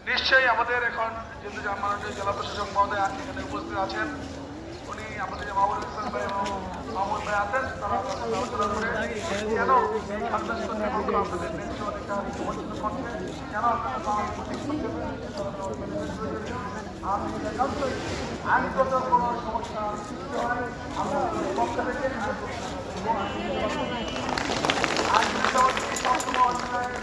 নিশ্চয়ই আমাদের এখন যেহেতু মাননীয় জেলা প্রশাসক মহোদয় এখানে উপস্থিত আছেন, উনি আমাদের যে মাহমুদ ইসলাম ভাই এবং মাহমুদ ভাই আছেন, তারা আলোচনা করে কেন সন্ত্রাস কর্তৃপক্ষ আপনাদের ন্যায্য অধিকার বঞ্চিত করছে, কেন আপনারা আইনগত কোনো সমস্যা সৃষ্টি হয় আমরা পক্ষ থেকে আইন সবসময় অন্যায়